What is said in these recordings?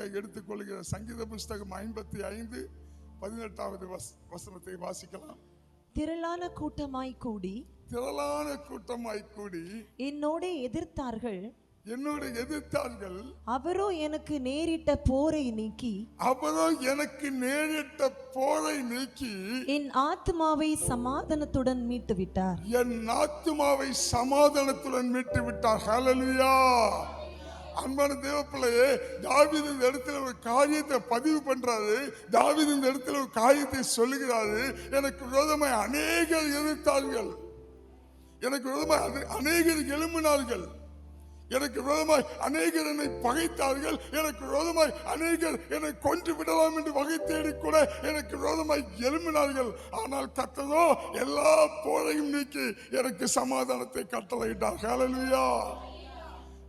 உங்களுக்காக எடுத்துக்கொள்கிற சங்கீத புஸ்தகம் 55:18 வசனத்தை வாசிக்கலாம். திரளான கூட்டமாய் கூடி என்னோடு எதிர்த்தார்கள். அவரோ எனக்கு நேரிட்ட போரை நீக்கி என் ஆத்துமாவை சமாதானத்துடன் மீட்டு விட்டார். ஹல்லேலூயா. அன்பான தேவப்பிள்ளையே, தாவீது இந்த இடத்துல ஒரு காரியத்தை பதிவு பண்றாரு. தாவீது இந்த இடத்துல ஒரு காரியத்தை சொல்லுகிறாரு. எனக்கு விரோதமாய் அநேகர் எதிர்த்தார்கள், எனக்கு விரோதமாய் அநேகர் எழும்பினார்கள், எனக்கு விரோதமாய் அநேகர் என்னை பகைத்தார்கள், எனக்கு விரோதமாய் அநேகர் என்னை கொன்று விடலாம் என்று வகை தேடி கூட எனக்கு விரோதமாய் எழும்பினார்கள். ஆனால் கர்த்தரோ எல்லா போரையும் நீக்கி எனக்கு சமாதானத்தை கட்டளையிட்டார். ஹல்லேலூயா.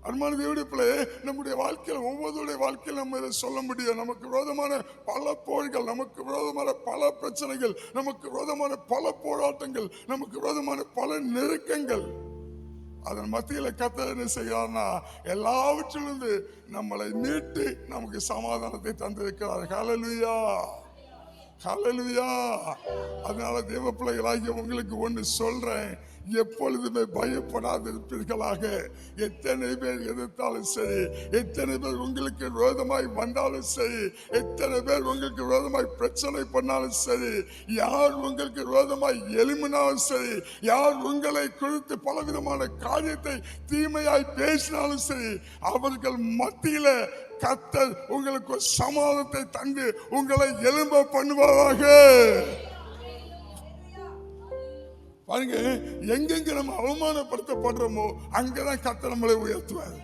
அன்பான தேவனுடைய பிள்ளையே, நம்முடைய வாழ்க்கையில் ஒவ்வொருடைய வாழ்க்கையில் நம்ம இதை சொல்ல முடியும். நமக்கு விரோதமான பல போர்கள், நமக்கு விரோதமான பல பிரச்சனைகள், நமக்கு விரோதமான பல போராட்டங்கள், நமக்கு விரோதமான பல நெருக்கங்கள். அதன் மத்தியில் கர்த்தர் என்ன செய்கிறார்னா, எல்லாவற்றிலிருந்து நம்மளை மீட்டு நமக்கு சமாதானத்தை தந்திருக்கிறார். ஹல்லேலூயா, ஹல்லேலூயா. அதனால தேவ பிள்ளைகளாகிய உங்களுக்கு ஒன்று சொல்றேன், எப்பொழுதுமே பயப்படாதிருப்பீர்களாக. எத்தனை பேர் எதிர்த்தாலும் சரி, எத்தனை பேர் உங்களுக்கு விரோதமாய் வந்தாலும் சரி, எத்தனை பேர் உங்களுக்கு விரோதமாய் பிரச்சனை பண்ணாலும் சரி, யார் உங்களுக்கு விரோதமாய் எழும்பினாலும் சரி, யார் உங்களை குறித்து பலவிதமான காரியத்தை தீமையாய் பேசினாலும் சரி, அவர்கள் மத்தியில கர்த்தர் உங்களுக்கு சமாதானத்தை தந்து உங்களை எழும்ப பண்ணுவாராக. பாருங்க, எங்கெங்க நம்ம அவமானப்படுத்தப்படுறோமோ அங்கதான் கர்த்தர் நம்மளை உயர்த்துவார்.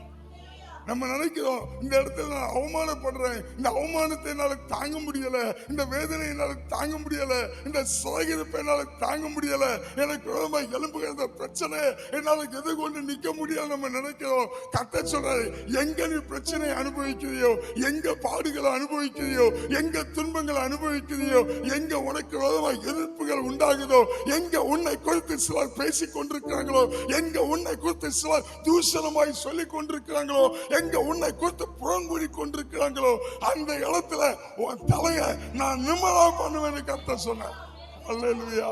நம்ம நினைக்கிறோம், இந்த இடத்துல நான் அவமானப்படுறேன், இந்த அவமானத்தை என்னால தாங்க முடியல, இந்த வேதனை என்னால தாங்க முடியல, இந்த சிறையிருப்பை என்னால தாங்க முடியல, எனக்கு விரோதமா எழும்புகிற இந்த பிரச்சனை என்னால எதிர்கொண்டு நிக்க முடியல நம்ம நினைக்கிறோம். கர்த்தர் சொல்றாரு, எங்க நீ பிரச்சனை அனுபவிக்கிறியோ, எங்க பாடுகளை அனுபவிக்கிறியோ, எங்க துன்பங்களை அனுபவிக்கிறியோ, எங்க உனக்கு விரோதமா எதிர்ப்புகள் உண்டாகுதோ, எங்க உன்னை குறித்து சிலர் பேசிக் கொண்டிருக்கிறாங்களோ, எங்க உன்னை குறித்து சிலர் தூஷணமாய் சொல்லிக் கொண்டிருக்கிறாங்களோ, எங்க உன்னை குறித்து புறங்கூறி கொண்டிருக்கிறாங்களோ, அந்த இடத்துல உன் தலையை நான் நிம்மலா பண்ணுவேன்னு கர்த்தர் சொன்னார். அல்லேலூயா.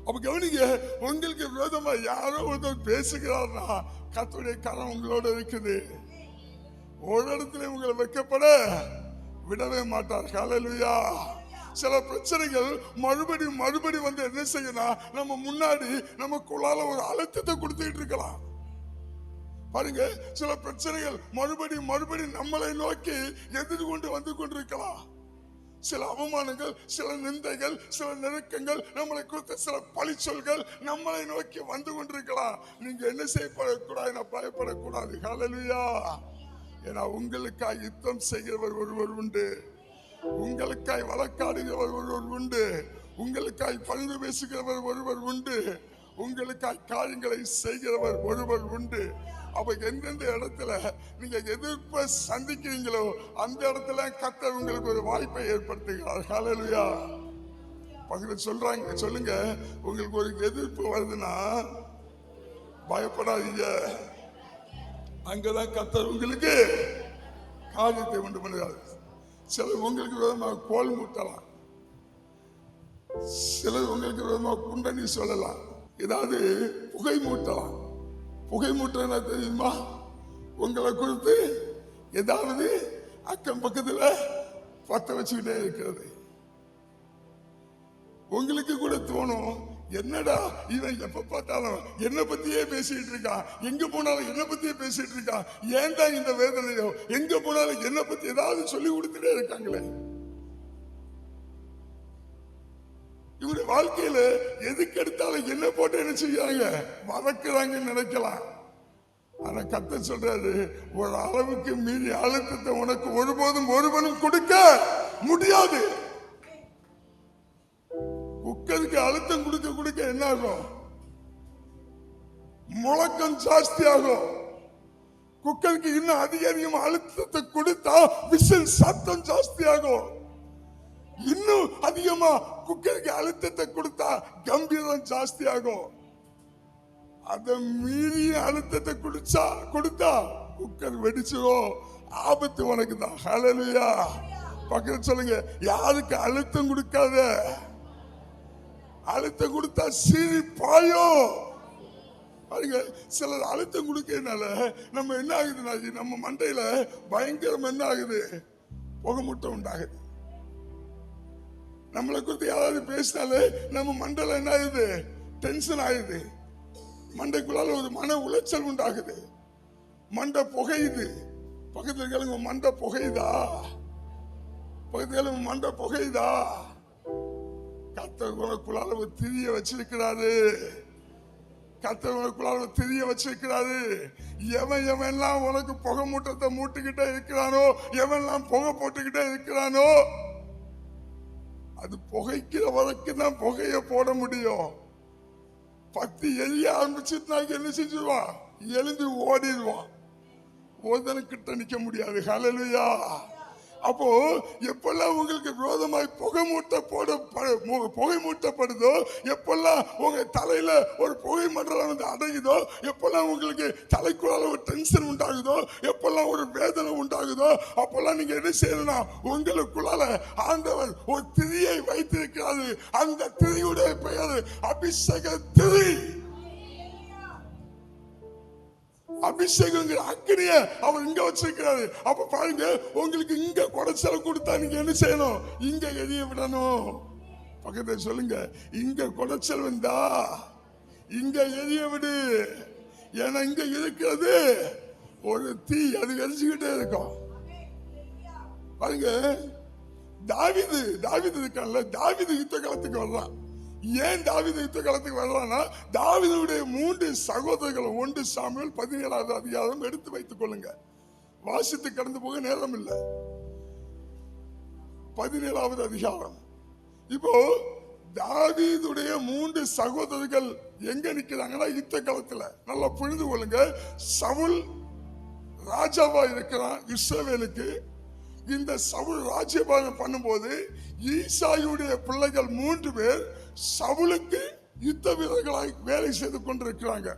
அப்ப கவனிங்க, உங்களுக்கு விரோதமா யாரோ ஒருத்தர் பேசுகிறார்னா கர்த்தருடைய கரம் உங்களோட இருக்குது. ஒரு இடத்துல உங்களை வைக்கப்பட விடவே மாட்டார். அல்லேலூயா. சில பிரச்சனைகள் மறுபடியும் வந்து என்ன செய்யணும், நம்ம முன்னாடி நமக்குள்ளால ஒரு அழுத்தத்தை கொடுத்துக்கிட்டு இருக்கலாம். பாருங்க, சில பிரச்சனைகள் மறுபடியும் நம்மளை நோக்கி எதிர்கொண்டு வந்து கொண்டிருக்கலாம். சில அவமானங்கள், சில நிந்தைகள், சில நெருக்கங்கள், நம்மளை குறித்த சில பழிச்சொல்கள் நம்மளை நோக்கி வந்து கொண்டிருக்கலாம். நீங்க என்ன செய்யப்படக்கூடாது, பயப்படக்கூடாது. ஹல்லேலூயா. ஏன்னா உங்களுக்காய் யுத்தம் செய்கிறவர் ஒருவர் உண்டு, உங்களுக்காய் வழக்காடுகிறவர் ஒருவர் உண்டு, உங்களுக்காய் பரிந்து பேசுகிறவர் ஒருவர் உண்டு, உங்களுக்காய் காரியங்களை செய்கிறவர் ஒருவர் உண்டு. அப்ப எந்தெந்த இடத்துல நீங்க எதிர்ப்பை சந்திக்கிறீங்களோ அந்த இடத்துல கர்த்தர் உங்களுக்கு ஒரு வாய்ப்பை ஏற்படுத்துகிறார். ஹல்லேலூயா. பக்கத்துல சொல்லுங்க, உங்களுக்கு ஒரு எதிர்ப்பு வருதுன்னா பயப்படாதீங்க, அங்கதான் கர்த்தர் உங்களுக்கு காரியத்தை உண்டு பண்ணுகிறார். சிலர் உங்களுக்கு விரோதமாக கோல் மூட்டலாம், சிலர் உங்களுக்கு விரோதமாக குண்டனி சொல்லலாம், ஏதாவது புகை மூட்டலாம். புகை மூட்டா தெரியுமா, உங்களை குறித்து ஏதாவது அக்கம் பக்கத்துல பத்த வச்சுக்கிட்டே இருக்கிறது. உங்களுக்கு கூட தோணும், என்னடா இவன் எப்ப பார்த்தாலும் என்ன பத்தியே பேசிட்டு இருக்கான், எங்க போனாலும் என்ன பத்தியே பேசிட்டு இருக்கான், ஏன்டா இந்த வேதனையோ, எங்க போனாலும் என்ன பத்தி ஏதாவது சொல்லி கொடுத்துட்டே இருக்காங்களே. இவருடைய வாழ்க்கையில எதுக்கு எடுத்தாலும் என்ன போட்டு என்ன செய்யாங்க, வதக்குறாங்கன்னு நினைக்கலாம். ஆனா கர்த்தர் சொல்றாரு, ஒரு அளவுக்கு மீறி அழுத்தத்தை உனக்கு ஒருபோதும் ஒருவனும் கொடுக்க முடியாது. குக்கருக்கு அழுத்தம் கொடுக்க என்ன ஆகும், முழக்கம் ஜாஸ்தி ஆகும். குக்கருக்கு இன்னும் அதிகமா அழுத்தத்தை கொடுத்தா விசில் சத்தம் ஜாஸ்தி ஆகும். இன்னும் அதிகமா குக்கருக்கு அழுத்தத்தை கொடுத்தா கம்பீரம் ஜாஸ்தி ஆகும். அதை மீறி அழுத்தத்தை கொடுத்தா குக்கர் வெடிச்சிடும். ஆபத்து உனக்கு தான். ஹல்லேலூயா. பக்கத்துல சொல்லுங்க, யாருக்கு அழுத்தம் கொடுக்காத. அழுத்தம் கொடுத்தா சீறி பாயும். பாருங்க, சிலர் அழுத்தம் கொடுக்கறதுனால நம்ம என்ன ஆகுதுன்னா, நம்ம மண்டையில பயங்கரம் என்ன ஆகுது, புகைமூட்டை உண்டாகுது. நம்மளை குறித்து யாராவது பேசினாலே நம்ம மண்டையில என்ன ஆகுது, டென்ஷன் ஆகுது. மண்டைக்குள்ளால ஒரு மன உளைச்சல் உண்டாகுது. மண்டை புகையுது. பக்கத்துல கேளுங்க, மண்டை புகையுதா? பக்கத்துல கேளுங்க, மண்டை புகையுதா? கர்த்தர் உனக்குள்ளால ஒரு திரிய வச்சிருக்கிறாரு. கர்த்தர் உனக்குள்ளால ஒரு திரிய வச்சிருக்கிறாரு. எவன் எவன்லாம் உனக்கு புகை மூட்டத்தை மூட்டுக்கிட்டே இருக்கிறானோ, எவன்லாம் புகை போட்டுக்கிட்டே இருக்கிறானோ, அது புகைக்கிற வரைக்கும் தான் புகைய போட முடியும். பத்தி எரிய ஆரம்பிச்சுட்டு என்ன செஞ்சிருவான், எழுந்து ஓடிடுவான். ஓதனுக்கிட்ட நிக்க முடியாது. ஹல்லேலூயா. அப்போ எப்பெல்லாம் உங்களுக்கு விரோதமாய் புகை மூட்டப்படுதோ, எப்பெல்லாம் உங்க தலையில ஒரு புகை மண்டலம் வந்து அடையுதோ, எப்பெல்லாம் உங்களுக்கு தலைக்குள்ளால ஒரு டென்ஷன் உண்டாகுதோ, எப்பெல்லாம் ஒரு வேதனை உண்டாகுதோ, அப்பெல்லாம் நீங்க என்ன செய்யணும், உங்களுக்குள்ளால ஆண்டவர் ஒரு திரியை வைத்திருக்கிறாரு. அந்த திரியுடைய பெயர் அபிஷேக திரி. அபிஷேகங்கிற அக்கினிய அவர் இங்க வச்சிருக்கிறாரு. அப்ப பாருங்க, உங்களுக்கு இங்க குடைச்சல கொடுத்தா நீங்க என்ன செய்யணும், இங்க எரிய விடணும். பக்கத்துல சொல்லுங்க, இங்க குடைச்சல் வந்தா இங்க எரிய விடு. ஏன்னா இங்க இருக்கிறது ஒரு தீ, அது எரிச்சுக்கிட்டே இருக்கும். பாருங்க, தாவீது இருக்கான்ல, தாவீது யுத்த காலத்துக்கு வர்றான். ஏன் தாவீது யுத்த காலத்துக்கு வர்றான்னா, தாவீதுடைய 3 சகோதரர்கள். 1 சாமுவேல் 17வது அதிகாரம் எடுத்து வைத்துக் கொள்ளுங்க. வாசித்து கடந்து போக நேரம் இல்லை. 17வது அதிகாரம். இப்போ தாவீதுடைய 3 சகோதரர்கள் எங்க நிக்கிறாங்கன்னா, யுத்த காலத்துல. நல்லா புரிந்து கொள்ளுங்க. சவுல் ராஜாவா இருக்கிறான் இஸ்ரவேலுக்கு. இந்த சவுல் ராஜ்யபாரம் பண்ணும்போது ஈசாயுடைய பிள்ளைகள் 3 பேர் சவுலுக்கு யுத்த வீரர்களாய் வேலை செய்து கொண்டிருக்கிறாங்க.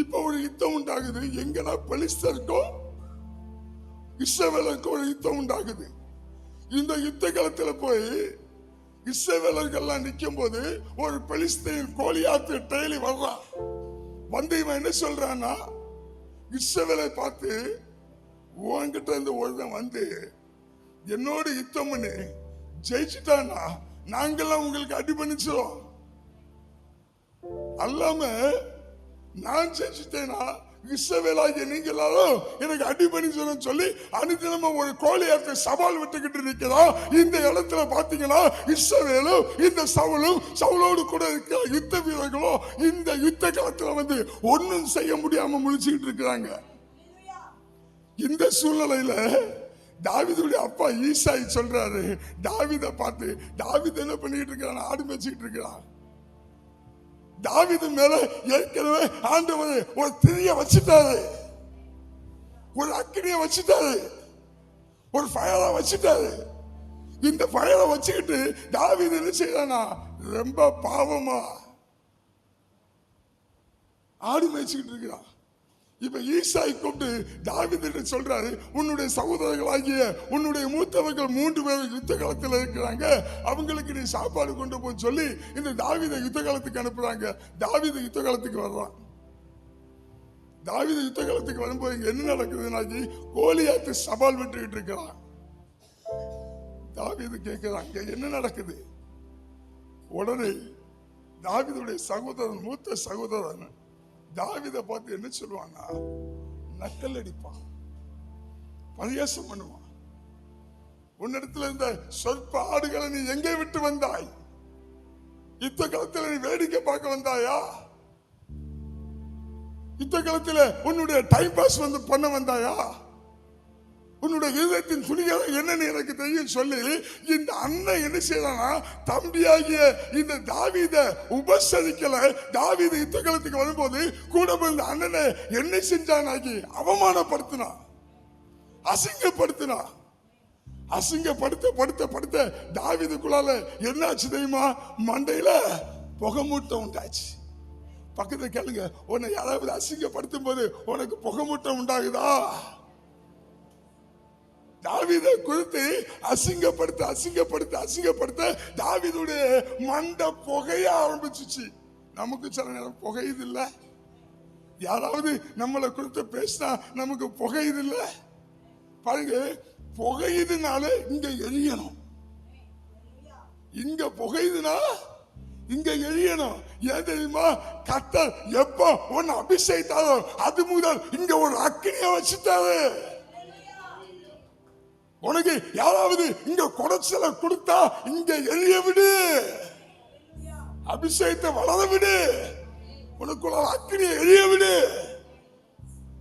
இப்ப ஒரு யுத்தம் உண்டாகுது. எங்கன்னா பெலிஸ்தருக்கும் இஸ்ரவேலருக்கும் ஒரு யுத்தம் உண்டாகுது. இந்த யுத்த காலத்துல போய் இஸ்ரவேலர்கள்லாம் நிக்கும் போது ஒரு பெலிஸ்தீன் கோலியாத்து டெய்லி வர்றான். வந்து இவன் என்ன சொல்றான்னா, இஸ்ரவேலை பார்த்து, உன்கிட்ட இருந்து ஒருத்தன் வந்து என்னோட யுத்தம் பண்ணி ஜெயிச்சுட்டானா நாங்கெல்லாம் உங்களுக்கு அடி பண்ணிச்சோம். அல்லாம நான் ஜெயிச்சுட்டேனா இஸ்ரவேலாகிய நீங்க எல்லாரும் எனக்கு அடி பண்ணிச்சோன்னு சொல்லி அனுதினமா ஒரு கோலியாத்தை சவால் விட்டுக்கிட்டு நிக்கிறா. இந்த இடத்துல பாத்தீங்கன்னா இஸ்ரவேலும் இந்த சவுலோடு கூட இருக்கிற யுத்த வீரர்களும் இந்த யுத்த காலத்துல வந்து ஒன்னும் செய்ய முடியாம முழிச்சுக்கிட்டு இருக்கிறாங்க. இந்த சூழ்நிலையில தாவீதுடைய அப்பா ஈசாய் சொல்றாரு, தாவீதை பார்த்து, தாவீது என்ன பண்ணிட்டு இருக்கிறான், ஆடு மேய்ச்சிட்டு இருக்கிறான். தாவீது மேல ஏற்கனவே ஆண்டவர் ஒரு திரிய வச்சுட்டாரு, ஒரு அக்கினிய வச்சுட்டாரு, ஒரு ஃபயரை வச்சுட்டாரு. இந்த ஃபயரை வச்சுக்கிட்டு தாவீது என்ன செய்யறானா, ரொம்ப பாவமா ஆடு மேய்ச்சிக்கிட்டு இருக்கிறான். இப்ப ஈசாய் கூப்பிட்டு தாவீது சொல்றாரு, உன்னுடைய சகோதரர்களாகிய உன்னுடைய மூத்தவர்கள் 3 பேர் யுத்த காலத்தில் இருக்கிறாங்க, அவங்களுக்கு நீ சாப்பாடு கொண்டு போய் சொல்லி இந்த தாவீதை யுத்த காலத்துக்கு அனுப்புறாங்க. தாவீது யுத்த காலத்துக்கு வர்றான். தாவீது யுத்த காலத்துக்கு வரும்போது என்ன நடக்குதுன்னாக்கி, கோலியாத்து சவால் விட்டுக்கிட்டு இருக்கிறான். தாவீது கேட்கிறாங்க, என்ன நடக்குது? உடனே தாவீதுடைய சகோதரன், மூத்த சகோதரன் தாவீதை பார்த்து என்ன சொல்லுவானா, நக்கல் அடிப்பான், பரியாசம் பண்ணுவான். உன்னிடத்துல இருந்த சொற்ப ஆடுகளை நீ எங்கே விட்டு வந்தாய்? யுத்த காலத்துல நீ வேடிக்கை பார்க்க வந்தாயா? யுத்த காலத்துல உன்னுடைய டைம் பாஸ் வந்து பண்ண வந்தாயா? உன்னுடைய இதயத்தின் துணிகளை என்னன்னு எனக்கு தெரியும் சொல்லி இந்த அண்ணன் என்ன செய்யறானா, தம்பியாகிய இந்த தாவீதை உபசரிக்கல. தாவீது யுத்த காலத்துக்கு வரும்போது கூட இந்த அண்ணனை என்ன செஞ்சானாக்கி அவமானப்படுத்தினா, அசிங்கப்படுத்தினா. அசிங்கப்படுத்த தாவீதுக்குள்ளால என்னாச்சு தெரியுமா, மண்டையில புகைமூட்டம் உண்டாச்சு. பக்கத்துல கேளுங்க, உன்னை யாராவது அசிங்கப்படுத்தும் போது உனக்கு புகைமூட்டம் உண்டாகுதா? தாவீதை குறித்து அசிங்கப்படுத்த தாவீதுடைய மண்ட புகைய ஆரம்பிச்சுச்சு. நமக்கு சில நேரம் புகையுது இல்ல, யாராவது நம்மளை குறித்து பேசினா நமக்கு புகையுது இல்ல. பாருங்க, புகையுதுனால இங்க எரியணும், இங்க புகையுதுனா இங்க எரியணும். ஏன் தெரியுமா? கர்த்தர் எப்ப ஒன்னு அபிஷேகித்தாரோ அது முதல் இங்க ஒரு அக்கினிய வச்சுட்டாரு. உனக்கு யாராவது இங்க குடைச்சல கொடுத்தா இங்க எரிய விடு, அபிஷேகத்தை வளர விடு, உனக்குள்ள அக்கினியை எரிய விடு.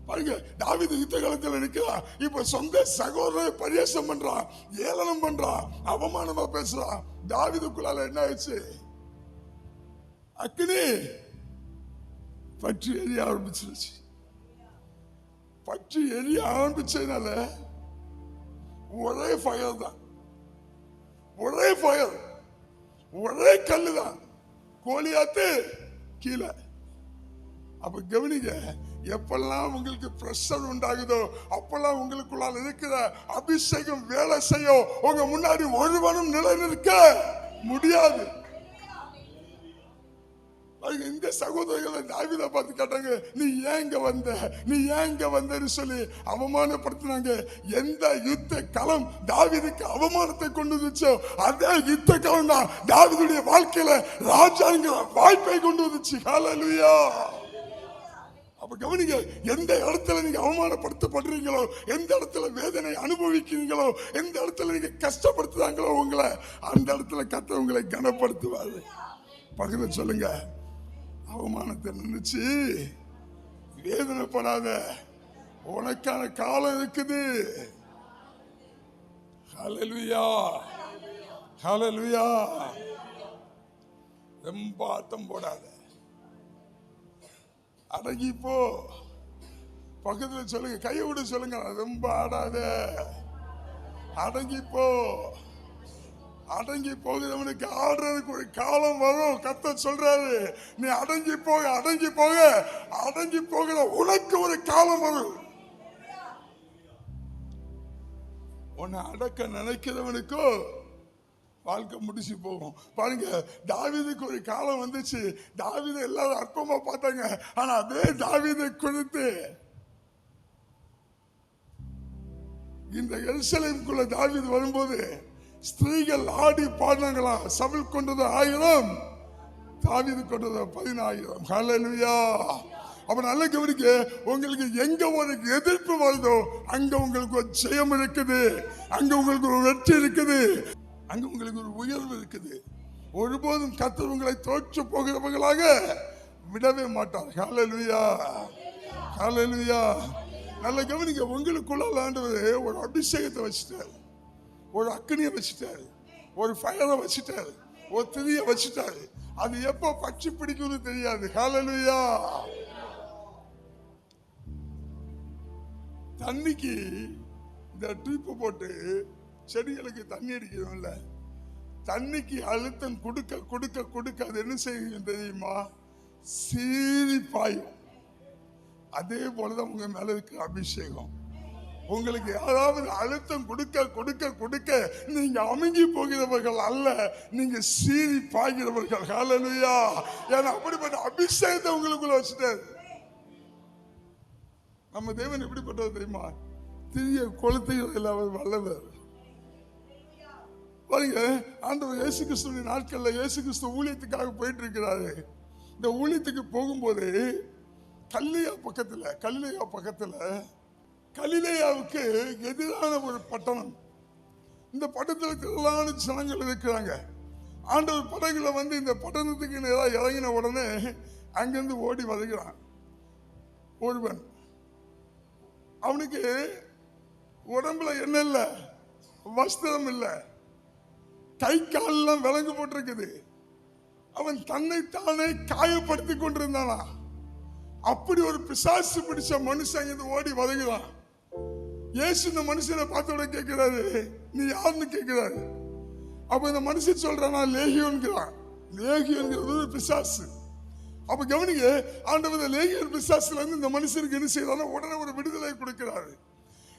பாருங்க, தாவீது யுத்த காலத்தில் இருக்கிறான். இப்ப சொந்த சகோதரரை பரியாசம் பண்றான், ஏளனம் பண்றான், அவமானமா பேசுறான். தாவீதுக்குள்ளால என்ன ஆயிடுச்சு? அக்கினி பற்றி எரிய ஆரம்பிச்சிருச்சு. பற்றி எரிய ஆரம்பிச்சதுனால ஒரே ஃபயர் தான், ஒரே ஃபயர், ஒரே கல்லு தான். கோலியாத்து கீழே. அப்ப கவனிங்க, எப்பெல்லாம் உங்களுக்கு பிரஷர் உண்டாகுதோ அப்பெல்லாம் உங்களுக்குள்ளால் இருக்கிற அபிஷேகம் வேலை செய்யும். உங்க முன்னாடி ஒருவனும் நிலை நிற்க முடியாது. இந்த சகோதரர்களை தாவீதை பார்த்து கேட்டாங்க, நீ ஏன் இங்க வந்த, நீ ஏன் இங்க வந்தன்னு சொல்லி அவமானப்படுத்தினாங்க. எந்த யுத்த களம் தாவீதுக்கு அவமானத்தை கொண்டு வந்துச்சோ அதே யுத்த களம் தான் தாவீதுடைய வாழ்க்கையில ராஜாங்கிற வாய்ப்பை கொண்டு வந்துச்சு. ஹல்லேலூயா. அப்ப கவனிங்க, எந்த இடத்துல நீங்க அவமானப்படுத்தப்படுறீங்களோ, எந்த இடத்துல வேதனை அனுபவிக்கிறீங்களோ, எந்த இடத்துல நீங்க கஷ்டப்படுத்துறாங்களோ உங்களை, அந்த இடத்துல கர்த்தர் உங்களை கனப்படுத்துவாரு. பக்கத்துல சொல்லுங்க, அவமானத்தை நினைச்சு வேதனைப்படாத, உனக்கான காலம் இருக்குது. ஹல்லேலூயா, ஹல்லேலூயா. ரொம்ப ஆட்டம் போடாத, அடங்கி போ. பக்கத்துல சொல்லுங்க, கையை விட சொல்லுங்க, ரொம்ப ஆடாத, அடங்கி போ. அடங்கி போகிறவனுக்கு ஆடுறதுக்கு ஒரு காலம் வரும். கர்த்தர் சொல்றாரு, நீ அடங்கி போக, அடங்கி போக, அடங்கி போகிற உனக்கு ஒரு காலம் வரும். உன்னை அடக்க நினைக்கிறவனுக்கோ வாழ்க்கை முடிச்சு போகும். பாருங்க, தாவீதுக்கு ஒரு காலம் வந்துச்சு. தாவீதை எல்லாரும் அற்பமா பார்த்தாங்க. ஆனா அதே தாவீதை குறித்து இந்த எருசலேமுக்குள்ள தாவீது வரும்போது ஸ்திரீகள் ஆடி பாடினாங்களா. சவுல் கொண்டது 1000, தாவீது கொண்டது 10000. ஹல்லேலூயா. அப்ப நல்ல கவனிக்க, உங்களுக்கு எங்க ஒரு எதிர்ப்பு வருதோ அங்க உங்களுக்கு ஒரு ஜெயம் இருக்குது, அங்க உங்களுக்கு ஒரு வெற்றி இருக்குது, அங்க உங்களுக்கு ஒரு உயர்வு இருக்குது. ஒருபோதும் கர்த்தர் உங்களை தோற்று போகிறவர்களாக விடவே மாட்டார். ஹல்லேலூயா, ஹல்லேலூயா. நல்ல கவனிக்க, உங்களுக்குள்ள ஆண்டவர் ஒரு அபிஷேகத்தை வச்சுட்டாரு, ஒரு அக்கினியை வச்சுட்டாரு, ஒரு ஃபயரை வச்சுட்டாரு, ஒரு திரியை வச்சுட்டாரு. அது எப்ப பற்றி பிடிக்கும்னு தெரியாது. ஹல்லேலூயா. தண்ணிக்கு இந்த ட்ரிப்பு போட்டு செடிகளுக்கு தண்ணி அடிக்கிறோம்ல, தண்ணிக்கு அழுத்தம் கொடுக்க கொடுக்க கொடுக்க அது என்ன செய்யும் தெரியுமா? சீறி பாயும். அதே போலதான் உங்க மேல இருக்கிற அபிஷேகம். உங்களுக்கு யாராவது அழுத்தம் கொடுக்க கொடுக்க கொடுக்க நீங்க அமுங்கி போகிறவர்கள் அல்ல, நீங்க சீறி பாய்கிறவர்கள். ஹல்லேலூயா. ஏன்னா அப்படிப்பட்ட அபிஷேகத்தை உங்களுக்குள்ள வச்சுட்டாரு. நம்ம தேவன் எப்படிப்பட்டது தெரியுமா? தீய கொளுத்துகள் அவர் வல்லவர். பாருங்க, ஆண்டவர் இயேசு கிறிஸ்துவின் நாட்கள்ல இயேசு கிறிஸ்து ஊழியத்துக்காக போயிட்டு இருக்கிறாரு. இந்த ஊழியத்துக்கு போகும்போது கலிலேயாவுக்கு எதிரான ஒரு பட்டணம். இந்த பட்டணத்தில் திரளான ஜனங்கள் இருக்கிறாங்க. ஆண்டவர் படகுல வந்து இந்த பட்டணத்துக்கு நேராக இறங்கின உடனே அங்கிருந்து ஓடி வருகிறான் ஒருவன். அவனுக்கு உடம்புல என்ன இல்லை, வஸ்திரம் இல்லை, கை காலெல்லாம் விலங்கு போட்டிருக்குது. அவன் தன்னைத்தானே காயப்படுத்தி கொண்டிருந்தானா. அப்படி ஒரு பிசாசு பிடிச்ச மனுஷன் இருந்து ஓடி வருகிறான். இயேசு இந்த மனுஷனை பார்த்தோட கேட்கிறாரு, நீ யாருன்னு கேட்கிறாரு. அப்ப இந்த மனுஷன் சொல்றான், நான் லேகியோன்கிறான். லேகியோன்கிறது ஒரு பிசாசு. அப்ப கவனிங்க, ஆண்டவர் லேகியோன் பிசாசுல இருந்து இந்த மனுஷனுக்கு என்ன செய்யறாரு, உடனே ஒரு விடுதலை கொடுக்கிறாரு.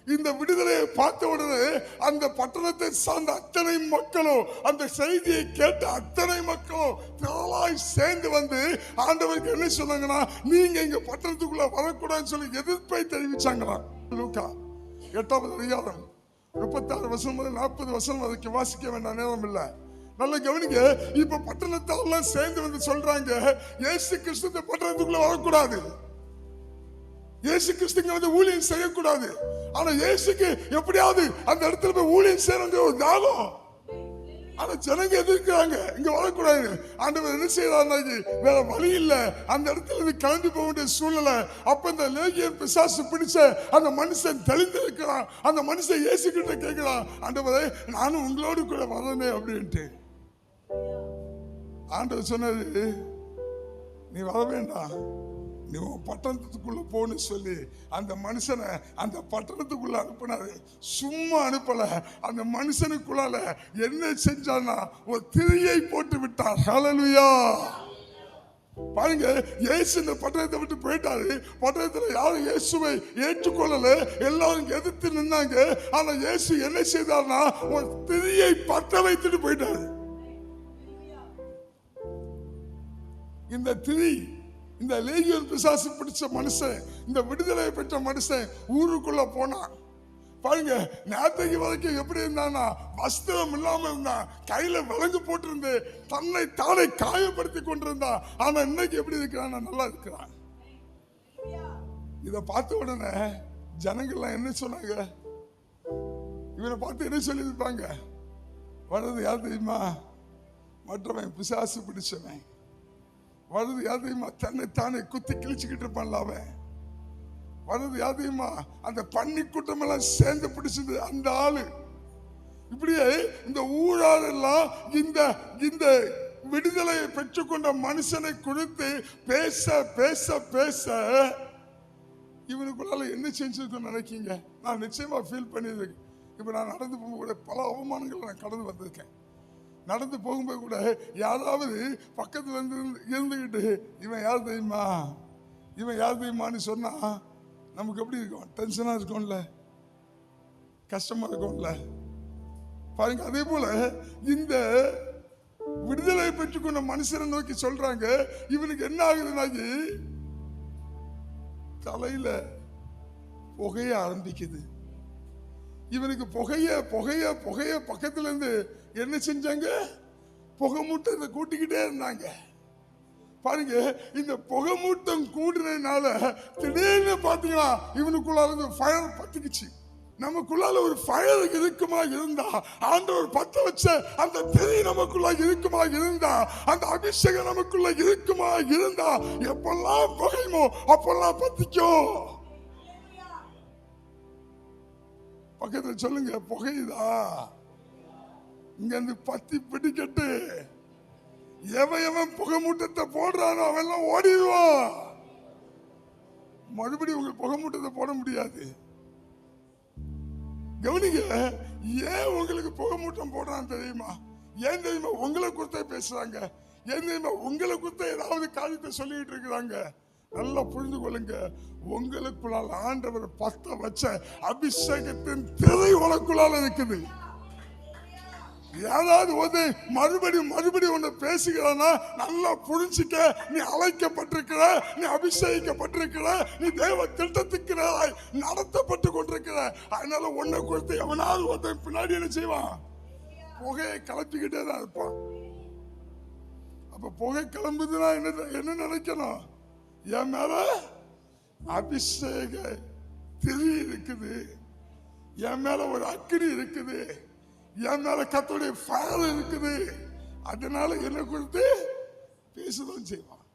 இந்த விடுதலையை பார்த்த உடனே அந்த பட்டணத்தை சார்ந்த அத்தனை மக்களும், அந்த செய்தியை கேட்ட அத்தனை மக்களும் திரளாய் சேர்ந்து வந்து ஆண்டவருக்கு என்ன சொன்னாங்கன்னா, நீங்க இங்க பட்டணத்துக்குள்ள வரக்கூடாதுன்னு சொல்லி எதிர்ப்பை தெரிவிச்சாங்களாம். லூக்கா 8வது அதிகாரம் 36 வசனம் முதல் 40 வசனம் வரைக்கும் வாசிக்க வேண்டாம், நேரம் இல்லை. நல்ல கவனிங்க. இப்ப பட்டணத்தாரெல்லாம் சேர்ந்து வந்து சொல்றாங்க, இயேசு கிறிஸ்து இந்த பட்டணத்துக்குள்ள வரக்கூடாது, இயேசு கிறிஸ்துங்க வந்து ஊழியம் செய்யக்கூடாது. ஆனா இயேசுக்கு எப்படியாவது அந்த இடத்துல போய் ஊழியம் செய்யணுங்கிற ஒரு தாகம். ஆனா ஜனங்க எதிர்க்கிறாங்க, இங்க வரக்கூடாது. ஆண்டவர் என்ன செய்யறாரு, வேற வழி இல்ல, அந்த இடத்துல இருந்து கிளம்பி போக வேண்டிய சூழ்நிலை. அப்ப இந்த லேகியன் பிசாசு பிடிச்ச அந்த மனுஷன் தெளிந்திருக்கிறான். அந்த மனுஷன் இயேசு கிட்ட கேட்கிறான், ஆண்டவரே நானும் உங்களோடு கூட வரனே அப்படின்ட்டு. ஆண்டவர் சொன்னாரு, நீ வர வேண்டாம், நீ பட்டணத்துக்குள்ள போன்னு சொல்லி அந்த மனுஷனை அந்த பட்டணத்துக்குள்ள அனுப்பினாரு. சும்மா அனுப்பல, அந்த மனுஷனுக்குள்ளால என்ன செஞ்சான்னா ஒரு திரியை போட்டு விட்டார். ஹல்லேலூயா. பாருங்க, இயேசு இந்த பட்டணத்தை விட்டு போயிட்டாரு. பட்டணத்துல யாரும் இயேசுவை ஏற்றுக்கொள்ளல, எல்லாரும் எதிர்த்து நின்னாங்க. ஆனா இயேசு என்ன செய்தார்னா ஒரு திரியை பற்ற வைத்துட்டு போயிட்டாரு. இந்த திரி, இந்த லேகியோன் பிசாசு பிடிச்ச மனுஷன், இந்த விடுதலை பெற்ற மனுஷன் ஊருக்குள்ள போனான். பாருங்க, நேற்றைக்கு வரைக்கும் எப்படி இருந்தான்னா வஸ்திரம் இல்லாம இருந்தான், கையில விலங்கு போட்டிருந்து தன்னை தானே காயப்படுத்தி கொண்டிருந்தான். ஆனா இன்னைக்கு எப்படி இருக்கிறான், நல்லா இருக்கிறான். இத பார்த்த உடனே ஜனங்கள்லாம் என்ன சொன்னாங்க, இவனை பார்த்து என்ன சொல்லி இருப்பாங்க, வர்றது யார் தெரியுமா, மற்றவன் பிசாசு பிடிச்சவன். வருது யாதையுமா, தன்னை தானே குத்தி கிழிச்சுக்கிட்டு இருப்பான்ல அவன். வருது யாதையுமா, அந்த பன்னி கூட்டம் எல்லாம் சேர்ந்து பிடிச்சது அந்த ஆளு. இப்படியே இந்த ஊழாரெல்லாம் இந்த இந்த விடுதலையை பெற்றுக்கொண்ட மனுஷனை குறித்து பேச பேச பேச இவனுக்குள்ளால என்ன செஞ்சிருக்கோம் நினைக்கீங்க. நான் நிச்சயமா ஃபீல் பண்ணியிருக்கேன். இப்ப நான் நடந்து போகும்போது பல அவமானங்கள் நான் கடந்து வந்திருக்கேன். நடந்து போகும்போது கூட யாராவது பக்கத்துல இருந்து இருந்துகிட்டு இவன் யார் தெரியுமா, இவன் யார் தெரியுமான்னு சொன்னா நமக்கு எப்படி இருக்கும், டென்ஷனா இருக்கும்ல, கஷ்டமா இருக்கும்ல. பாருங்க, அதே போல இந்த விடுதலை பெற்றுக்கொண்ட மனுஷனை நோக்கி சொல்றாங்க, இவனுக்கு என்ன ஆகுதுனாக்கி தலையில புகைய ஆரம்பிக்குது. இவனுக்கு புகைய புகைய புகைய பக்கத்துல இருந்து என்ன செஞ்சாங்க, புகை மூட்டத்தை கூட்டிக்கிட்டே இருந்தாங்க. பாருங்க, இந்த புகை மூட்டம் கூடுறதுனால திடீர்னு பாத்தீங்கன்னா இவனுக்குள்ளால ஃபயர் பத்திக்குச்சு. நமக்குள்ளால ஒரு ஃபயர் இருக்குமா இருந்தா, ஆண்டவர் பத்த வச்ச அந்த திரி நமக்குள்ள இருக்குமா இருந்தா, அந்த அபிஷேகம் நமக்குள்ள இருக்குமா இருந்தா, எப்பெல்லாம் புகையுமோ அப்பெல்லாம் பத்திக்கும். பக்கத்துல சொல்லுங்க, புகையுதா, இங்க இருந்து பத்தி பிடிக்கட்டு. எவன் புகை மூட்டத்தை போடுறானோ அவன் எல்லாம் ஓடிடுவான். மறுபடியும் உங்க புகை மூட்டத்தை போட முடியாது. கவனிங்க, ஏன் உங்களுக்கு புகை மூட்டம் போடுறான்னு தெரியுமா? ஏன் தெரியுமா? உங்களை குறித்த பேசுறாங்க. ஏன் தெரியுமா? உங்களை குறித்த ஏதாவது காரியத்தை சொல்லிட்டு இருக்கிறாங்க. நல்லா புரிந்து கொள்ளுங்க, உங்களுக்குள்ளால் ஆண்டவர் பத்த வச்ச அபிஷேகத்தின் திரை உனக்குள்ளால் இருக்குது. யாராவது வந்து மறுபடியும் ஒன்று பேசுகிறானா நல்லா புரிஞ்சுக்க. நீ அழைக்கப்பட்டிருக்கிற, நீ அபிஷேகிக்கப்பட்டிருக்கிற, நீ தேவ திட்டத்துக்கு நடத்தப்பட்டு கொண்டிருக்கிற. அதனால உன்னை கொடுத்து எவனாவது ஒருத்தன் பின்னாடி என்ன செய்வான், புகையை கிளப்பிக்கிட்டே தான் இருப்பான். அப்ப புகை கிளம்புதுன்னா என்ன நினைக்கணும், என் மேல அபிஷேக திரி இருக்குது, என் மேல ஒரு அக்கினி இருக்குது, என் மேல கர்த்தருடைய ஃபயர் இருக்குது. அதனால என்ன குறித்து பேசதான் செய்வான்.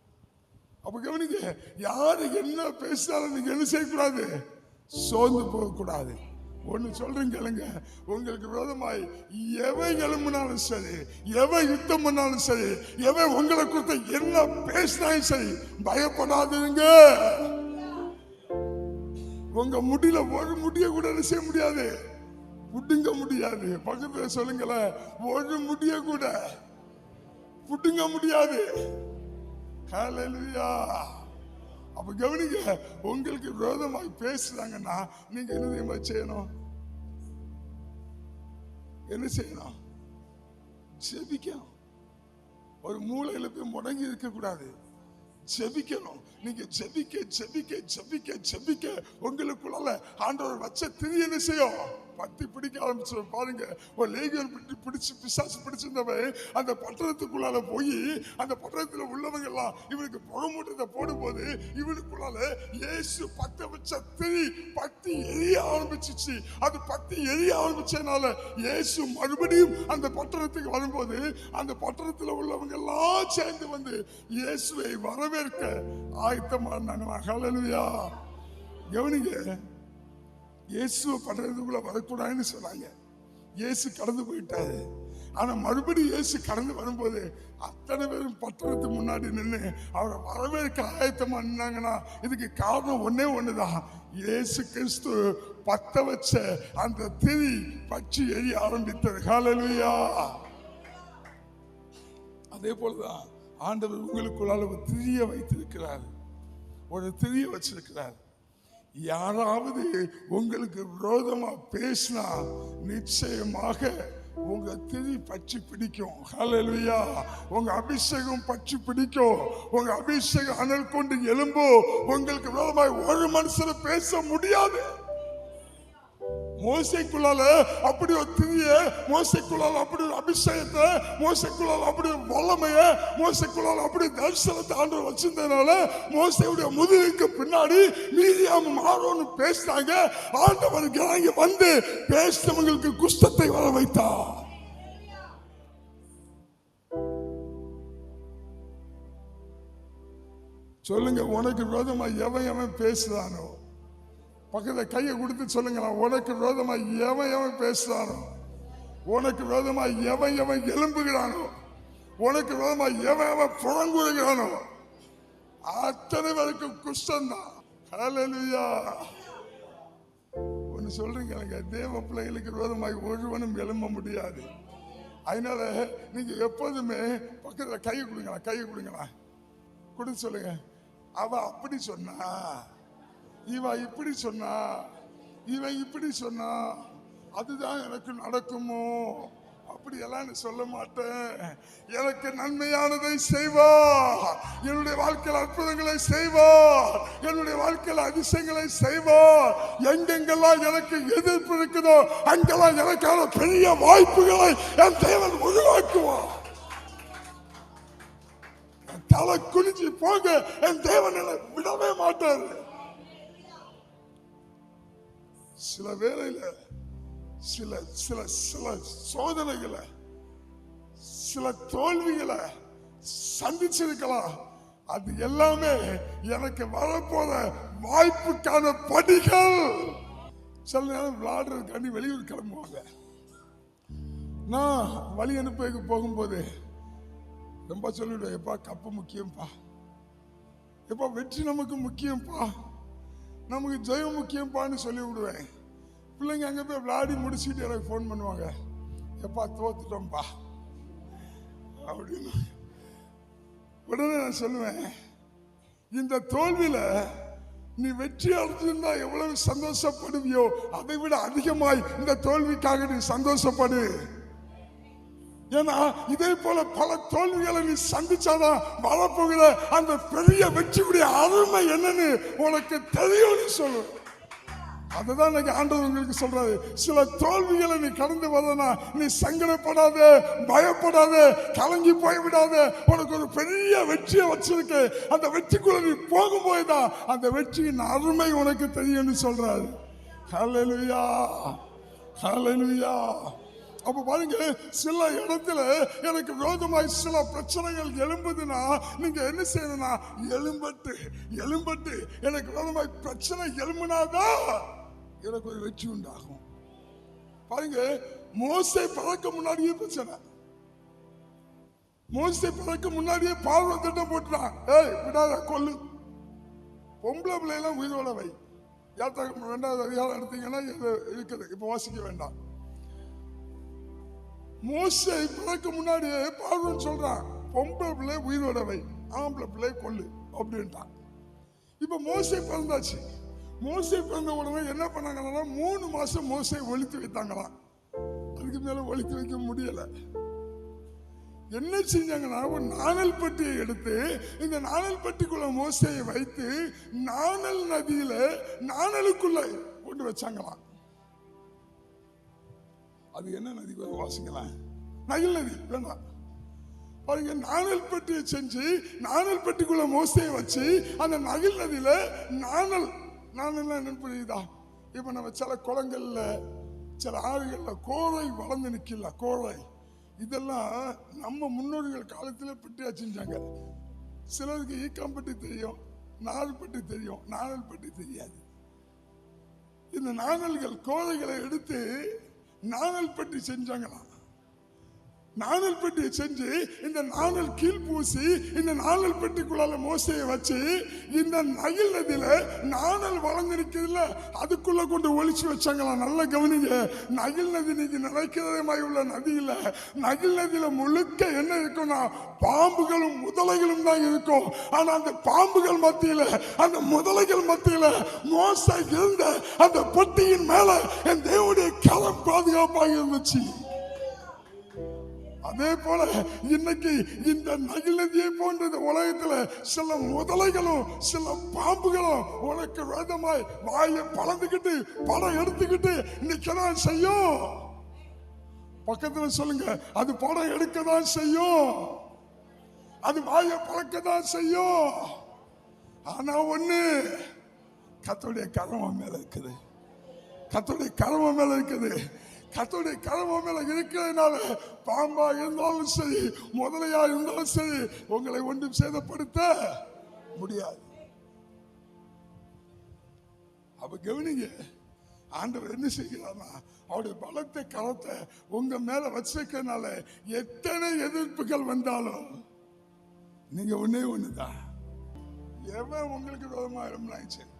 அப்ப கவனிங்க, யாரு என்ன பேசினாலும் நீங்க என்ன செய்யக்கூடாது, சோர்ந்து போகக்கூடாது. ஒண்ணு சொல்றேன் கேளுங்க, உங்களுக்கு விரோதமாய் எவன் எழும்பினாலும் சரி, எவன் யுத்தம் பண்ணாலும் சரி, எவன் உங்களை குறித்த என்ன பேசினாலும் சரி, பயப்படாதுங்க. உங்க முடியல ஒரு முடிய கூட என்ன செய்ய முடியாது, புடுங்க முடியாது. பக்கத்துல சொல்லுங்களேன், ஒரு முடிய கூட புடுங்க முடியாது. ஹல்லேலூயா. அப்ப கவனிங்க, உங்களுக்கு விரோதமாய் பேசுறாங்கன்னா நீங்க என்ன தெரியுமா செய்யணும்? என்ன செய்யணும்? ஜெபிக்கணும். ஒரு மூலையில போய் முடங்கி இருக்க கூடாது, ஜெபிக்கணும். நீங்க ஜெபிக்க ஜெபிக்க ஜெபிக்க ஜெபிக்க உங்களுக்குள்ள ஆண்டவர் வச்ச திரி என்ன செய்யும்? பத்தி பிடிக்க ஆரம்பிச்சு. பாருங்க, ஒரு லேகியோன் பிடிச்சு பிசாசு பிடிச்சிருந்தவன் அந்த பட்டணத்துக்குள்ளால போய் அந்த பட்டணத்துல உள்ளவங்க எல்லாம் இவனுக்கு புறமூட்டத்தை போடும்போது இவனுக்குள்ளால இயேசு பத்த வச்ச திரி பத்தி எரிய ஆரம்பிச்சிச்சு. அது பத்தி எரிய ஆரம்பிச்சதுனால இயேசு மறுபடியும் அந்த பட்டணத்துக்கு வரும்போது அந்த பட்டணத்துல உள்ளவங்க எல்லாம் சேர்ந்து வந்து இயேசுவை வரவேற்க ஆயத்தமா இருந்தாங்களா? ஹல்லேலூயா. கவனிங்க, இயேசு பட்டணத்துக்குள்ள வரக்கூடாதுன்னு சொன்னாங்க. இயேசு கடந்து போயிட்டாரு. ஆனா மறுபடியும் இயேசு கடந்து வரும்போது அத்தனை பேரும் பட்டணத்துக்கு முன்னாடி நின்று அவரை வரவேற்க ஆயத்தமா நின்னாங்கன்னா இதுக்கு காரணம் ஒன்னே ஒண்ணுதான். இயேசு கிறிஸ்து பத்த வச்ச அந்த திரி பற்றி எரிய ஆரம்பித்தது. ஹல்லேலூயா. அதே போலதான் ஆண்டவர் உங்களுக்குள்ளால ஒரு திரிய வைத்திருக்கிறார், ஒரு திரிய வச்சிருக்கிறார். யாராவது உங்களுக்கு விரோதமா பேசினா நிச்சயமாக உங்க திரி பற்றி பிடிக்கும். ஹல்லேலூயா. உங்க அபிஷேகம் பற்றி பிடிக்கும். உங்க அபிஷேகம் அனல் கொண்டு எழும்போ. உங்களுக்கு விரோதமாய் ஒரு மனுஷனை பேச முடியாது. மோசைக்குள்ளால அப்படி ஒரு திரிய, மோசைக்குள்ளால அப்படி ஒரு அபிஷேகத்தை, மோசைக்குள்ளால அப்படி ஒரு வல்லமைய, மோசைக்குள்ளால அப்படி தரிசனத்தை ஆண்டவர் வச்சிருந்ததுனால மோசையுடைய முதுகுக்கு பின்னாடி மீரியாமும் ஆரோனும் பேசினாங்க. ஆண்டவர் இறங்கி வந்து பேசினவங்களுக்கு குஷ்டத்தை வர வைத்தார். சொல்லுங்க, உனக்கு விரோதமா எவன் எவன் பேசுறானோ பக்கத்துல கையை கொடுத்து சொல்லுங்களா, உனக்கு விரோதமா எவன் எவன் பேசுறானோ, உனக்கு விரோதமா எவன் எவன் எலும்புகிறானோ, உனக்கு விரோதமா எவன் எவன் புறங்குறுகிறானோ அத்தனை பேருக்கு குஷ்டம் தான். ஹல்லேலூயா. ஒன்னு சொல்றீங்க, தேவ பிள்ளைகளுக்கு விரோதமாய் ஒருவனும் எழும்ப முடியாது. அதனால நீங்க எப்போதுமே பக்கத்துல கையை கொடுங்களா, கையை கொடுங்களா, கொடுத்து சொல்லுங்க, அவ அப்படி சொன்னா, இவ இப்படி சொன்னா, இவன் இப்படி சொன்னா, அதுதான் எனக்கு நடக்குமோ? அப்படி எல்லாம் சொல்ல மாட்டேன். எனக்கு நன்மையானதை செய்வார், என்னுடைய வாழ்க்கையில் அற்புதங்களை செய்வார், என்னுடைய வாழ்க்கையில் அதிசயங்களை செய்வார். எங்கெங்கெல்லாம் எனக்கு எதிர்ப்பு இருக்குதோ அங்கெல்லாம் எனக்கான பெரிய வாய்ப்புகளை என் தேவன் உருவாக்குவார். தலை குனிஞ்சு போங்க, என் தேவன் என்னை விடவே மாட்டார். சில வேளையில சில சில சில சோதனைகளை, சில தோல்விகளை சந்திச்சிருக்கலாம். அது எல்லாமே எனக்கு வரப்போற வாய்ப்புக்கான படிகள். சில நேரம் விளையாடுறதுக்காண்டி வெளியூர் கிளம்புவாங்க. நான் வழி அனுப்ப போகும்போது ரொம்ப சொல்லிவிடுவேன், எப்பா கப்பு முக்கியம்ப்பா, எப்பா வெற்றி நமக்கு முக்கியம்ப்பா, நமக்கு ஜெயம் முக்கியம்ப்பான்னு சொல்லி விடுவேன். பிள்ளைங்க அங்கே போய் விளையாடி முடிச்சுட்டு எனக்கு ஃபோன் பண்ணுவாங்க, எப்பா தோத்துட்டோம்ப்பா அப்படின்னு. உடனே நான் சொல்லுவேன், இந்த தோல்வியில நீ வெற்றி அடைஞ்சிருந்தா எவ்வளவு சந்தோஷப்படுவியோ அதை விட அதிகமாய் இந்த தோல்விக்காக நீ சந்தோஷப்படு. ஏன்னா இதே போல பல தோல்விகளை நீ சந்திச்சாதான் வரப்போகிற அந்த பெரிய வெற்றியுடைய அருமை என்னன்னு உனக்கு தெரியும்னு சொல்லு. அதுதான் இன்னைக்கு ஆண்டவர் உங்களுக்கு சொல்றாரு. சில தோல்விகளை நீ கடந்து வரனா நீ சங்கடப்படாத, பயப்படாத, கலங்கி போய்விடாத. உனக்கு ஒரு பெரிய வெற்றியை வச்சிருக்கு. அந்த வெற்றிக்குள்ள நீ போகும்போதுதான் அந்த வெற்றியின் அருமை உனக்கு தெரியும்னு சொல்றாரு. ஹல்லேலூயா, ஹல்லேலூயா. அப்ப பாருங்க, சில இடத்துல எனக்கு விரோதமாய் சில பிரச்சனைகள் எழும்புதுன்னா நீங்க என்ன செய்யணும்னா எழும்பட்டு எழும்பட்டு எனக்கு விரோதமாய் பிரச்சனை எழும்புனாதான் எனக்கு ஒரு வெற்றி உண்டாகும். பாருங்க, மோசே பிறக்க முன்னாடியே பிரச்சனை. மோசே பிறக்க முன்னாடியே பார்வை திட்டம் போட்டுறான், ஏய் விடாத கொல்லு, பொம்பளை பிள்ளையெல்லாம் உயிரோட வை. யாத்திராகமம் 2வது அதிகாரம் எடுத்தீங்கன்னா இருக்குது, இப்ப வாசிக்க வேண்டாம். மோசே பிறக்க முன்னாடியே பார்வன் சொல்றான், பொம்பளை பிள்ளை உயிரோட வை, ஆம்பளை பிள்ளை கொல்லு அப்படின்ட்டான். இப்ப மோசே பிறந்தாச்சு. மோசே பிறந்த உடனே என்ன பண்ணாங்கன்னா 3 மாசம் மோசே ஒழித்து வைத்தாங்களாம். அதுக்கு மேல ஒழித்து வைக்க முடியல. என்ன செஞ்சாங்கன்னா ஒரு நாணல் பட்டியை எடுத்து இந்த நாணல் பட்டிக்குள்ள மோசையை வைத்து நாணல் நதியில நாணலுக்குள்ள கொண்டு வச்சாங்களாம். அது என்ன நதி வாசிக்கலாம்? நைல் நதி. வேண்டாம் பாருங்க, நாணல் பட்டியை செஞ்சு நாணல் பட்டிக்குள்ள மோசையை வச்சு அந்த நகில் நதியில நாணல் என்ன புரியுதா? இப்ப நம்ம சில குளங்கள்ல சில ஆறுகள்ல கோழை வளர்ந்து நிக்கல. கோழை இதெல்லாம் நம்ம முன்னோர்கள் காலத்துல பட்டியா செஞ்சாங்க. சிலருக்கு ஈக்காம்பட்டி தெரியும், நாள் பட்டி தெரியும், நாணல் பட்டி தெரியாது. இந்த நாணல்கள் கோழைகளை எடுத்து நாணல் பட்டி செஞ்சாங்களாம். நாணல் பெட்டியை செஞ்சு இந்த நாணல் கீழ் பூசி இந்த நாணல் பெட்டிக்குள்ளால மோசையை வச்சு இந்த நகில் நதியில நாணல் வளர்ந்திருக்குதுல்ல அதுக்குள்ள கொண்டு ஒளிச்சு வச்சாங்களாம். நல்ல கவனிங்க, நகில் நதி நீங்க நினைக்கிறதமாய் உள்ள நதி இல்ல. நகில் நதியில முழுக்க என்ன இருக்கும்னா பாம்புகளும் முதலைகளும் தான் இருக்கும். ஆனா அந்த பாம்புகள் மத்தியில அந்த முதலைகள் மத்தியில மோசை இருந்த அந்த பெட்டியின் மேல என் தேவனுடைய கரம் பாதுகாப்பாக இருந்துச்சு. அதே போல இன்னைக்கு இந்த நகில் நதியை போன்ற உலகத்துல சில முதலைகளும் சில பாம்புகளும் உனக்கு வேதமாய் வாயை பழந்துக்கிட்டு படம் எடுத்துக்கிட்டு நிக்கதான் செய்யும். பக்கத்துல சொல்லுங்க, அது படம் எடுக்கதான் செய்யும், அது வாயை பழக்கதான் செய்யும். ஆனா ஒண்ணு, கர்த்தருடைய கரம மேல இருக்குது. கர்த்தருடைய கரம மேல இருக்குது. கர்த்தருடைய கரம மேல இருக்கிறதுனால பாம்பா இருந்தாலும் சரி முதலையா இருந்தாலும் சரி உங்களை ஒன்றும் சேதப்படுத்த முடியாது. அப்ப கவனிங்க, ஆண்டவர் என்ன செய்கிறார்னா அவருடைய பலத்தை கரத்தை உங்க மேல வச்சிருக்கிறதுனால எத்தனை எதிர்ப்புகள் வந்தாலும் நீங்க ஒன்னே ஒண்ணுதான். எவன் உங்களுக்கு விரோதமா இருந்தாலும் சரி,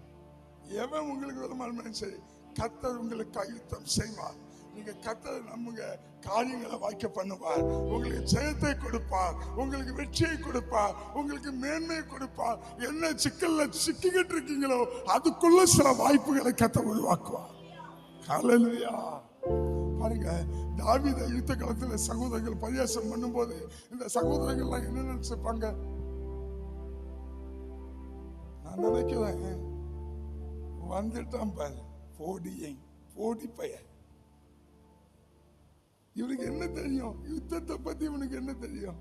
எவன் உங்களுக்கு விரோதமா இருந்தாலும் சரி, கர்த்தர் உங்களுக்கு ஆயுத்தம் செய்வார். நீங்க கர்த்தரை நம்புங்க, காரியங்களை வாய்க்க பண்ணுவார். உங்களுக்கு ஜெயத்தை கொடுப்பார், உங்களுக்கு வெற்றியை கொடுப்பார், உங்களுக்கு மேன்மையை கொடுப்பார். என்ன சிக்கல்ல சிக்கிக்கிட்டு இருக்கீங்களோ அதுக்குள்ள சில வாய்ப்புகளை கர்த்தர் உருவாக்குவார். ஹல்லேலூயா. பாருங்க, தாவீது யுத்த காலத்துல சகோதரர்கள் பரியாசம் பண்ணும்போது இந்த சகோதரர்கள் என்ன நினைச்சிருப்பாங்க? நான் நினைக்கிறேன், வந்துட்டான் பாரு போடி பையன், இவனுக்கு என்ன தெரியும்? யுத்தத்தை பத்தி இவனுக்கு என்ன தெரியும்?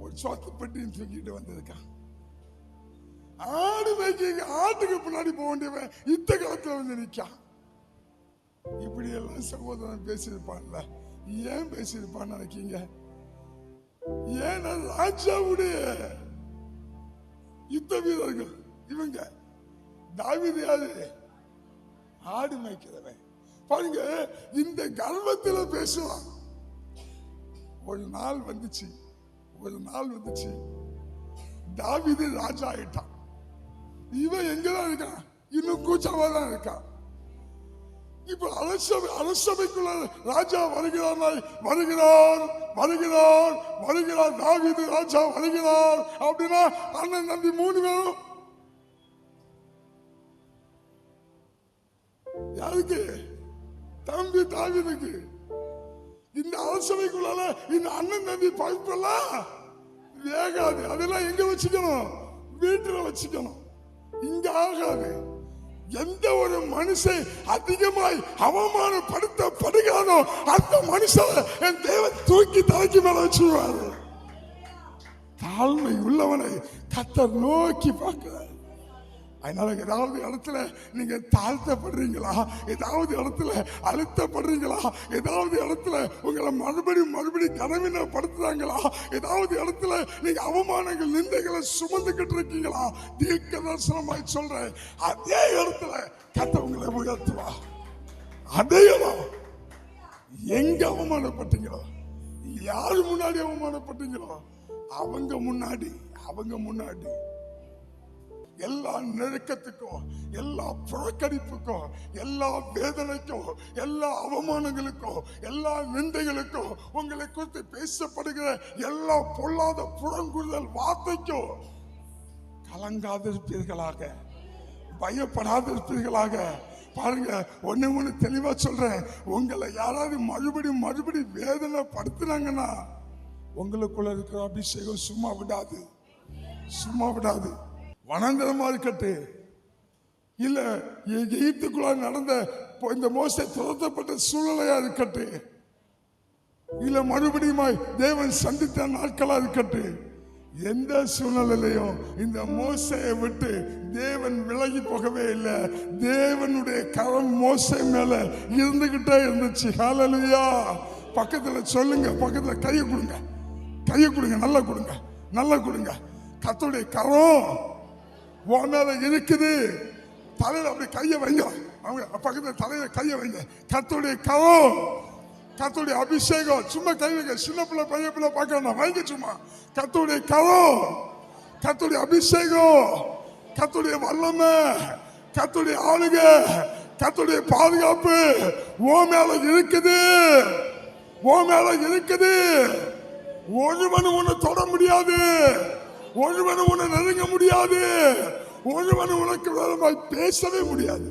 ஒரு சோத்து பட்டின்னு தூக்கிட்டு வந்திருக்கான். ஆடு மேய்க்க ஆட்டுக்கு பின்னாடி போக வேண்டியவன் யுத்த காலத்துல வந்து நிற்கான். இப்படி எல்லாம் சகோதரன் பேசியிருப்பான்ல. ஏன் பேசியிருப்பான்னு நினைக்கீங்க? ஏன்னா ராஜாவுடைய யுத்த வீரர்கள் இவங்க. தாவீது யாரு? ஆடு மேய்க்கிறவன். பாருங்க, இந்த கர்வத்துல பேசுவான். ஒரு நாள் வந்துச்சு தாவீது ராஜா ஆயிட்டான். இவன் எங்கதான் இருக்கான்? இன்னும் கூச்சமா தான் இருக்கான். இப்ப அரசபைக்குள்ள ராஜா வருகிறார். தாவீது ராஜா வருகிறார் அப்படின்னா அண்ணன் தம்பி 3 பேரும் யாருக்கு? தம்பி தாவீதுக்கு. இந்த அரசவைக்குள்ளால இந்த அண்ணன் தம்பி பகுப்பெல்லாம் வேகாது. அதெல்லாம் எங்க வச்சுக்கணும்? வீட்டுல வச்சுக்கணும். இங்க ஆகாது. எந்த ஒரு மனுஷன் அதிகமாய் அவமானப்படுத்தப்படுகிறானோ அந்த மனுஷன் என் தேவன் தூக்கி தலைக்கு மேல வச்சுருவாரு. தாழ்மை உள்ளவனை கர்த்தர் நோக்கி பார்க்கிறார். அதனால ஏதாவது இடத்துல நீங்க தாழ்த்தப்படுறீங்களா? ஏதாவது இடத்துல அழுத்தப்படுறீங்களா? ஏதாவது இடத்துல உங்களை மறுபடியும் கனவினப்படுத்துறாங்களா? ஏதாவது இடத்துல நீங்க அவமானங்கள் நிந்தைகளை சுமந்துக்கிட்டு இருக்கீங்களா? தீர்க்க தரிசனமாய் சொல்றேன், அதே இடத்துல கர்த்தர் உங்களை உயர்த்துவா. அதே இடம் எங்க அவமானப்பட்டீங்களோ, யாரு முன்னாடி அவமானப்பட்டீங்களோ அவங்க முன்னாடி எல்லா நெருக்கத்துக்கும், எல்லா புறக்கணிப்புக்கும், எல்லா வேதனைக்கும், எல்லா அவமானங்களுக்கும், எல்லா நிந்தைகளுக்கும், உங்களை குறித்து பேசப்படுகிற எல்லா பொல்லாத புறங்குறுதல் வார்த்தைக்கும் கலங்காதிருப்பீர்களாக, பயப்படாதிருப்பீர்களாக. பாருங்க, ஒண்ணு தெளிவா சொல்றேன். உங்களை யாராவது மறுபடியும் வேதனை படுத்துனாங்கன்னா உங்களுக்குள்ள இருக்கிற அபிஷேகம் சும்மா விடாது. வனாந்தரமா இருக்கட்டு, இல்ல எகிப்துக்குள்ள நடந்த இந்த மோசே துரத்தப்பட்ட சூழ்நிலையா இருக்கட்டு, இல்ல மறுபடியும் தேவன் சந்தித்த நாட்களா இருக்கட்டு, எந்த சூழ்நிலையிலையும் இந்த மோசையை விட்டு தேவன் விலகி போகவே இல்லை. தேவனுடைய கரம் மோசை மேல இருந்துகிட்டே இருந்துச்சு. ஹல்லேலூயா. பக்கத்துல சொல்லுங்க, பக்கத்துல கையை கொடுங்க, நல்லா கொடுங்க. கர்த்தருடைய கரம் உன் மேல இருக்குது. தலையில அப்படி கையை வைங்க, அவங்க பக்கத்துல தலையில கையை வைங்க. கர்த்தருடைய கரம், கர்த்தருடைய அபிஷேகம். சும்மா கை வைங்க, சின்ன பிள்ளை பையன் பிள்ளை பார்க்கணும், வைங்க சும்மா. கர்த்தருடைய கரம், கர்த்தருடைய அபிஷேகம், கர்த்தருடைய வல்லமை, கர்த்தருடைய ஆளுகை, கர்த்தருடைய பாதுகாப்பு உன் மேல இருக்குது. ஒருவனும் உன்னை தொட முடியாது, ஒருவனும் உன்னை நெருங்க முடியாது, ஒருவனும் உனக்கு விரோதமாய் பேசவே முடியாது.